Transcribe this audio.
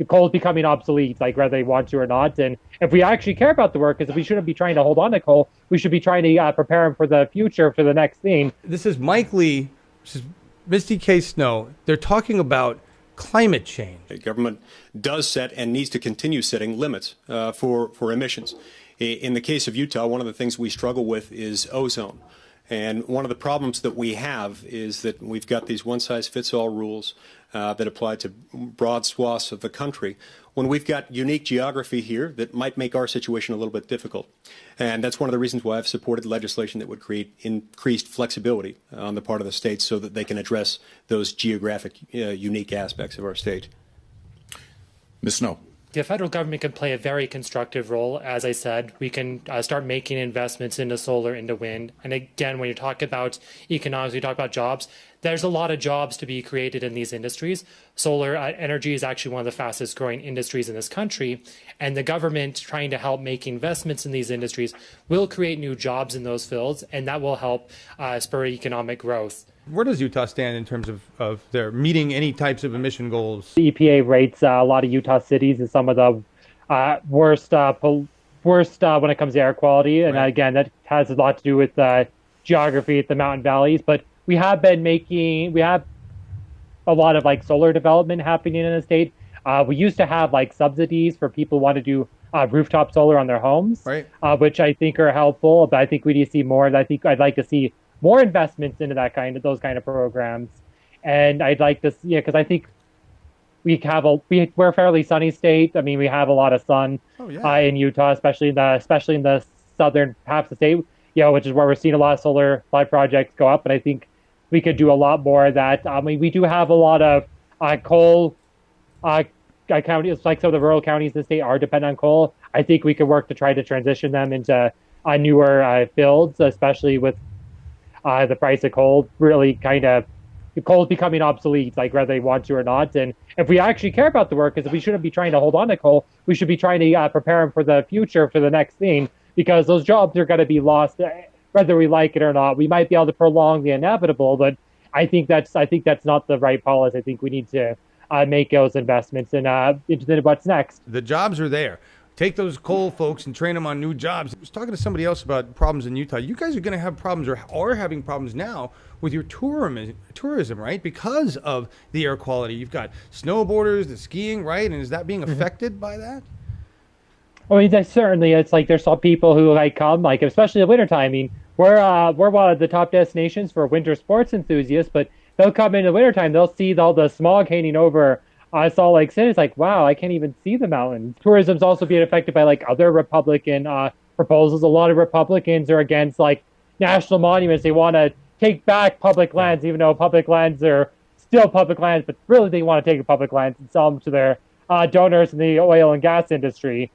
coal is becoming obsolete, like whether they want to or not. And if we actually care about the workers, we shouldn't be trying to hold on to coal. We should be trying to prepare them for the future, for the next thing. This is Mike Lee. This is Misty K. Snow. They're talking about climate change. The government does set and needs to continue setting limits for emissions. In the case of Utah, one of the things we struggle with is ozone. And one of the problems that we have is that we've got these one-size-fits-all rules that apply to broad swaths of the country, when we've got unique geography here that might make our situation a little bit difficult. And that's one of the reasons why I've supported legislation that would create increased flexibility on the part of the states so that they can address those geographic unique aspects of our state. Ms. Snow. The federal government can play a very constructive role. As I said, we can start making investments into solar, into wind. And again, when you talk about economics, we talk about jobs, there's a lot of jobs to be created in these industries. Solar energy is actually one of the fastest growing industries in this country. And the government trying to help make investments in these industries will create new jobs in those fields, and that will help spur economic growth. Where does Utah stand in terms of their meeting any types of emission goals? The EPA rates a lot of Utah cities as some of the worst when it comes to air quality. And again, that has a lot to do with geography at the mountain valleys. But we have a lot of like solar development happening in the state. We used to have like subsidies for people who want to do rooftop solar on their homes, which I think are helpful. But I think we need to see more. I think I'd like to see more investments into those kind of programs. And I'd like to see, because I think we're a fairly sunny state. I mean, we have a lot of sun in Utah, especially in the southern half of the state, which is where we're seeing a lot of solar projects go up. And I think we could do a lot more of that. I mean, we do have a lot of coal counties, like some of the rural counties in the state are dependent on coal. I think we could work to try to transition them into newer fields, especially with the price of coal really coal is becoming obsolete, like whether they want to or not. And if we actually care about the workers, we shouldn't be trying to hold on to coal. We should be trying to prepare them for the future, for the next thing, because those jobs are going to be lost, whether we like it or not. We might be able to prolong the inevitable, but I think that's not the right policy. I think we need to make those investments into what's next. The jobs are there. Take those coal folks and train them on new jobs. I was talking to somebody else about problems in Utah. You guys are going to have problems, or are having problems now, with your tourism, right? Because of the air quality. You've got snowboarders, the skiing, right? And is that being affected by that? I mean, certainly. It's like there's some people who come, like especially in the wintertime. I mean, we're one of the top destinations for winter sports enthusiasts, but they'll come in the wintertime, they'll see all the smog hanging over Salt Lake City. It's like, wow, I can't even see the mountains. Tourism's also being affected by like other Republican proposals. A lot of Republicans are against like national monuments. They want to take back public lands, even though public lands are still public lands, but really they want to take the public lands and sell them to their donors in the oil and gas industry.